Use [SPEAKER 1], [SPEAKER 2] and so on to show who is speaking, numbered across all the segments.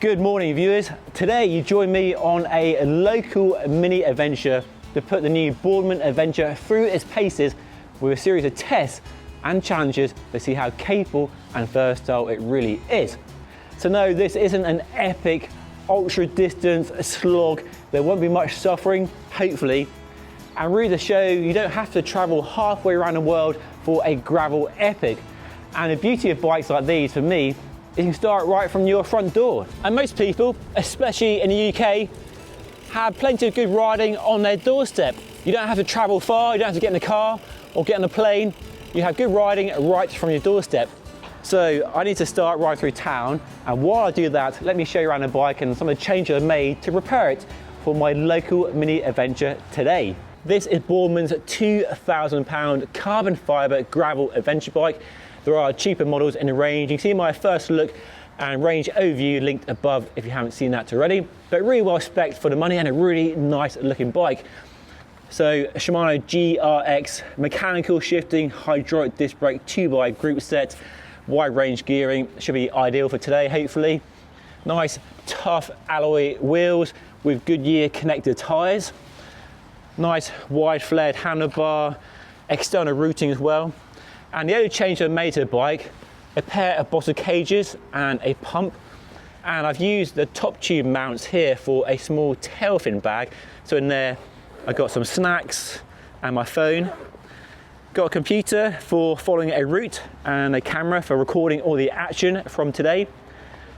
[SPEAKER 1] Good morning viewers. Today you join me on a local mini adventure to put the new Boardman adventure through its paces with a series of tests and challenges to see how capable and versatile it really is. So no, this isn't an epic ultra distance slog. There won't be much suffering, hopefully. And really to show you don't have to travel halfway around the world for a gravel epic. And the beauty of bikes like these for me, you can start right from your front door. And most people, especially in the UK, have plenty of good riding on their doorstep. You don't have to travel far, you don't have to get in the car or get on a plane. You have good riding right from your doorstep. So I need to start riding through town, and while I do that, let me show you around the bike and some of the changes I've made to prepare it for my local mini adventure today. This is Boardman's £2,000 carbon fibre gravel adventure bike. There are cheaper models in the range. You can see my first look and range overview linked above if you haven't seen that already. But really well spec'd for the money and a really nice looking bike. So Shimano GRX mechanical shifting hydraulic disc brake 2x group set, wide range gearing, should be ideal for today hopefully. Nice tough alloy wheels with Goodyear connected tyres. Nice wide flared handlebar, external routing as well. And the only change I've made to the bike, a pair of bottle cages and a pump. And I've used the top tube mounts here for a small tail fin bag. So in there, I've got some snacks and my phone. Got a computer for following a route and a camera for recording all the action from today.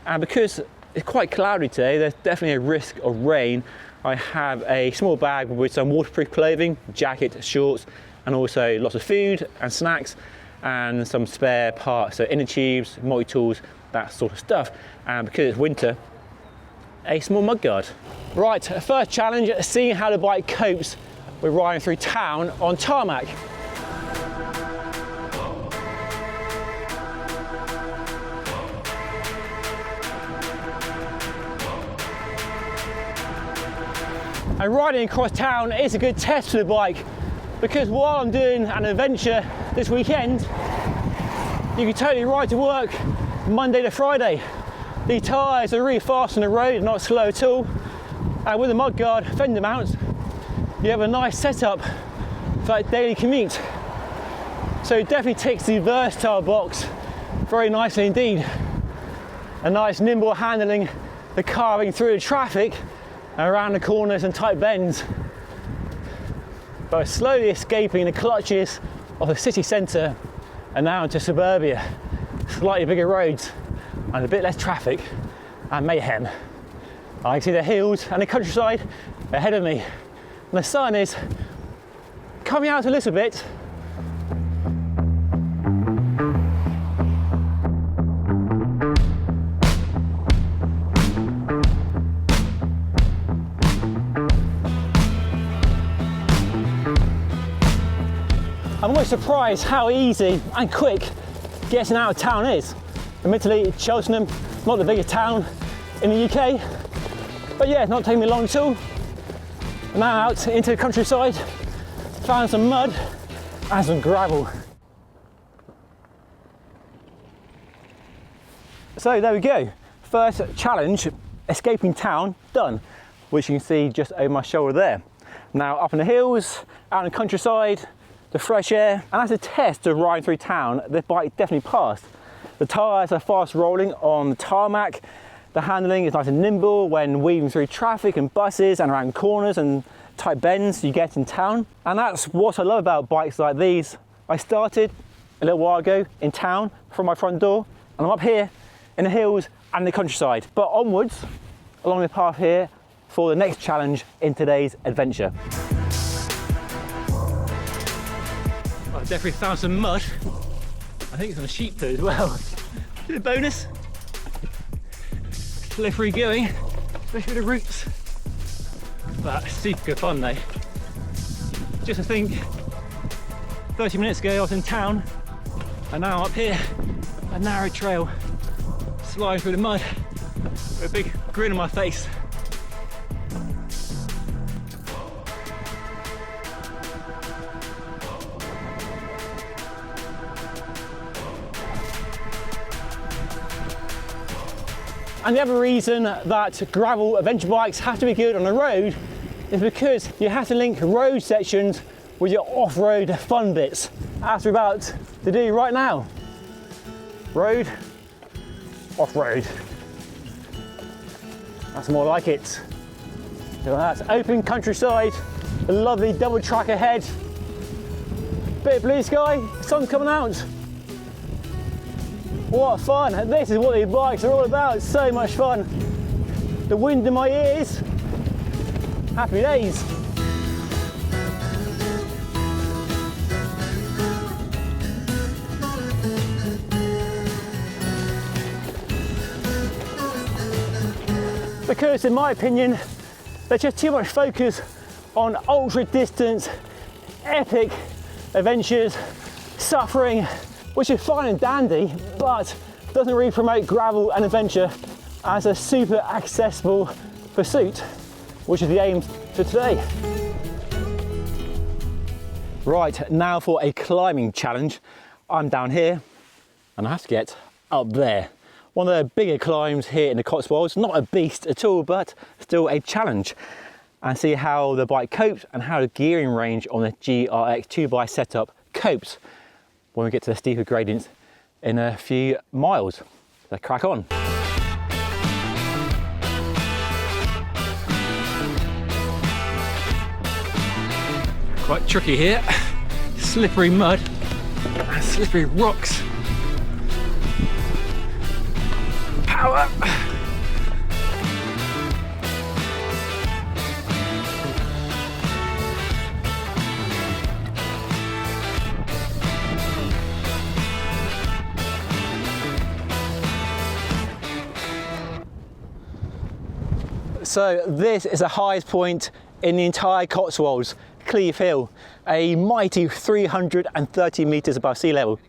[SPEAKER 1] And because it's quite cloudy today, there's definitely a risk of rain. I have a small bag with some waterproof clothing, jacket, shorts, and also lots of food and snacks and some spare parts, so inner tubes, multi-tools, that sort of stuff. And because it's winter, a small mudguard. Right, first challenge, seeing how the bike copes with riding through town on tarmac. And riding across town is a good test for the bike, because while I'm doing an adventure this weekend, you can totally ride to work Monday to Friday. The tyres are really fast on the road, not slow at all. And with the mudguard fender mounts, you have a nice setup for that daily commute. So it definitely ticks the versatile box very nicely indeed. A nice nimble handling, the carving through the traffic and around the corners and tight bends, but slowly escaping the clutches of the city centre and now into suburbia, slightly bigger roads and a bit less traffic and mayhem. I can see the hills and the countryside ahead of me, and the sun is coming out a little bit. I'm always surprised how easy and quick getting out of town is. Admittedly, Cheltenham, not the biggest town in the UK, but yeah, it's not taking me long at all. I'm now out into the countryside, found some mud and some gravel. So there we go. First challenge, escaping town, done, which you can see just over my shoulder there. Now up in the hills, out in the countryside, the fresh air, and as a test of riding through town, this bike definitely passed. The tyres are fast rolling on the tarmac, the handling is nice and nimble when weaving through traffic and buses and around corners and tight bends you get in town. And that's what I love about bikes like these. I started a little while ago in town from my front door, and I'm up here in the hills and the countryside. But onwards along the path here for the next challenge in today's adventure. I've definitely found some mud. I think some sheep poo as well. Bit of bonus. Slippery going, especially with the roots. But super good fun though. Just to think, 30 minutes ago I was in town, and now I'm up here, a narrow trail, sliding through the mud with a big grin on my face. And the other reason that gravel adventure bikes have to be good on the road is because you have to link road sections with your off-road fun bits, as we're about to do right now. Road, off-road. That's more like it. So that's open countryside, a lovely double track ahead, bit of blue sky, sun coming out. What fun! This is what these bikes are all about. It's so much fun. The wind in my ears. Happy days. Because in my opinion, there's just too much focus on ultra distance, epic adventures, suffering, which is fine and dandy, but doesn't really promote gravel and adventure as a super accessible pursuit, which is the aim for today. Right, now for a climbing challenge. I'm down here and I have to get up there. One of the bigger climbs here in the Cotswolds, not a beast at all, but still a challenge. And see how the bike copes and how the gearing range on the GRX 2x setup copes when we get to the steeper gradients in a few miles. Let's crack on. Quite tricky here. Slippery mud and slippery rocks. Power. So this is the highest point in the entire Cotswolds, Cleve Hill, a mighty 330 metres above sea level.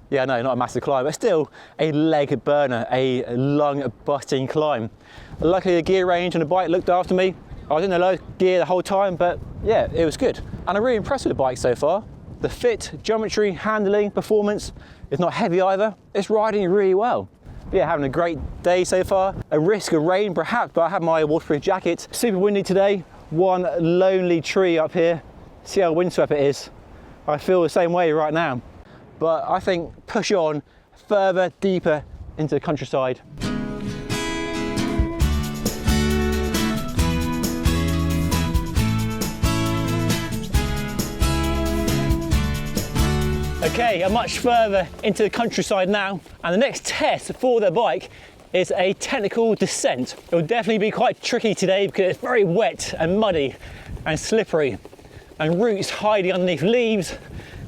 [SPEAKER 1] Yeah, no, not a massive climb, but still a leg burner, a lung busting climb. Luckily the gear range on the bike looked after me. I was in the low gear the whole time, but yeah, it was good. And I'm really impressed with the bike so far. The fit, geometry, handling, performance, it's not heavy either. It's riding really well. But yeah, having a great day so far. A risk of rain perhaps, but I have my waterproof jacket. Super windy today. One lonely tree up here. See how windswept it is. I feel the same way right now. But I think push on further, deeper into the countryside. Okay, I'm much further into the countryside now, and the next test for the bike is a technical descent. It will definitely be quite tricky today because it's very wet and muddy and slippery, and roots hiding underneath leaves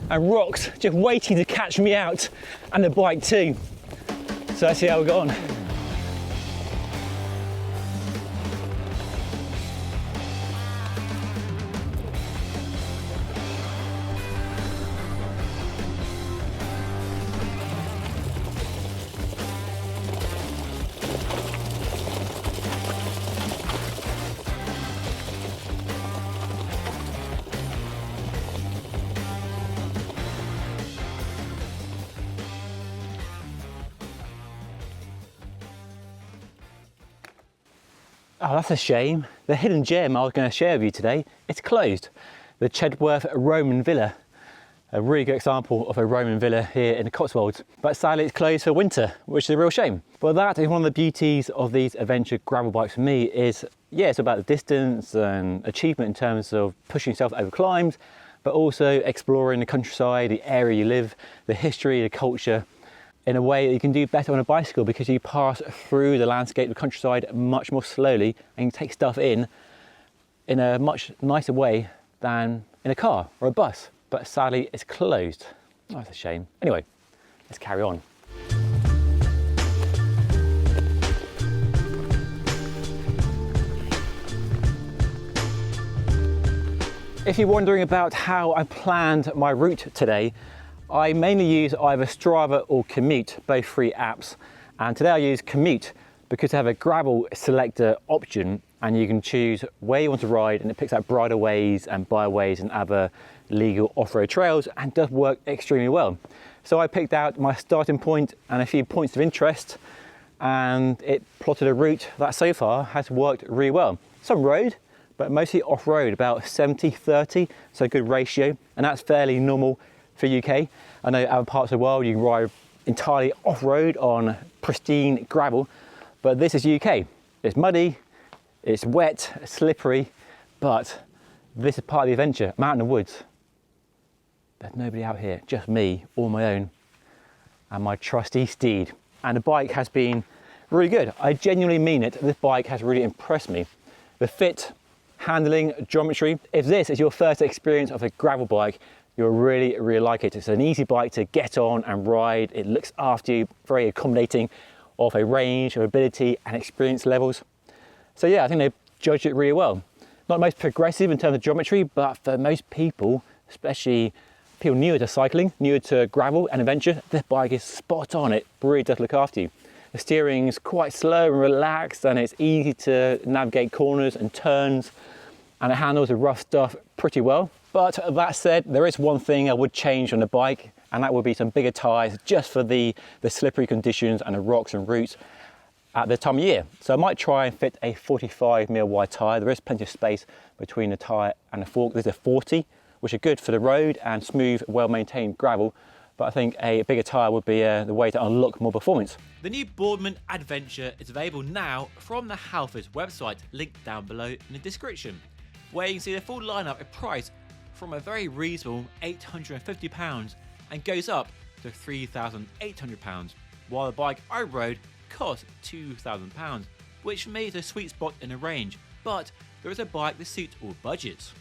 [SPEAKER 1] and rocks just waiting to catch me out, and the bike too. So let's see how we go on. Oh, that's a shame. The hidden gem I was going to share with you today, it's closed. The Chedworth Roman Villa. A really good example of a Roman villa here in the Cotswolds. But sadly it's closed for winter, which is a real shame. But that is one of the beauties of these adventure gravel bikes for me is, yeah, it's about the distance and achievement in terms of pushing yourself over climbs, but also exploring the countryside, the area you live, the history, the culture, in a way that you can do better on a bicycle because you pass through the landscape of the countryside much more slowly and you take stuff in a much nicer way than in a car or a bus. But sadly it's closed. Oh, that's a shame. Anyway, let's carry on. If you're wondering about how I planned my route today, I mainly use either Strava or Commute, both free apps. And today I use Commute because they have a gravel selector option and you can choose where you want to ride and it picks out bridleways and byways and other legal off-road trails and does work extremely well. So I picked out my starting point and a few points of interest and it plotted a route that so far has worked really well. Some road, but mostly off-road, about 70-30, so a good ratio, and that's fairly normal for UK. I know other parts of the world you can ride entirely off-road on pristine gravel, but this is UK. It's muddy, it's wet, slippery, but this is part of the adventure. I'm out in the woods. There's nobody out here, just me, all my own, and my trusty steed. And the bike has been really good. I genuinely mean it. This bike has really impressed me. The fit, handling, geometry. If this is your first experience of a gravel bike, you'll really like it. It's an easy bike to get on and ride. It looks after you, very accommodating of a range of ability and experience levels. So yeah, I think they judged it really well. Not the most progressive in terms of geometry, but for most people, especially people newer to cycling, newer to gravel and adventure, this bike is spot on. It really does look after you. The steering is quite slow and relaxed, and it's easy to navigate corners and turns, and it handles the rough stuff pretty well. But that said, there is one thing I would change on the bike, and that would be some bigger tyres just for the slippery conditions and the rocks and roots at the time of year. So I might try and fit a 45mm wide tyre. There is plenty of space between the tyre and the fork. There's a 40, which are good for the road and smooth, well-maintained gravel. But I think a bigger tyre would be the way to unlock more performance.
[SPEAKER 2] The new Boardman Adventure is available now from the Halfords website, linked down below in the description, where you can see the full lineup of price from a very reasonable £850 and goes up to £3,800, while the bike I rode cost £2,000, which for me is a sweet spot in the range, but there is a bike that suits all budgets.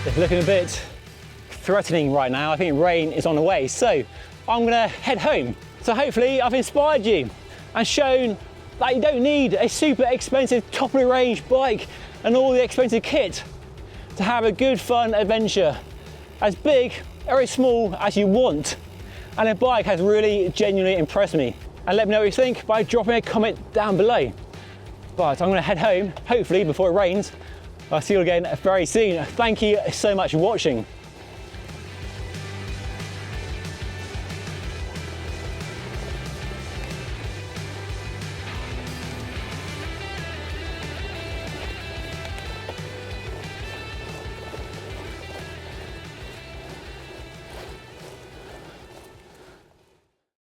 [SPEAKER 1] It's looking a bit threatening right now. I think rain is on the way, so I'm gonna head home. So hopefully I've inspired you and shown that you don't need a super expensive top of the range bike and all the expensive kit to have a good fun adventure, as big or as small as you want. And the bike has really genuinely impressed me. And let me know what you think by dropping a comment down below. But I'm gonna head home, hopefully before it rains. I'll see you again very soon. Thank you so much for watching.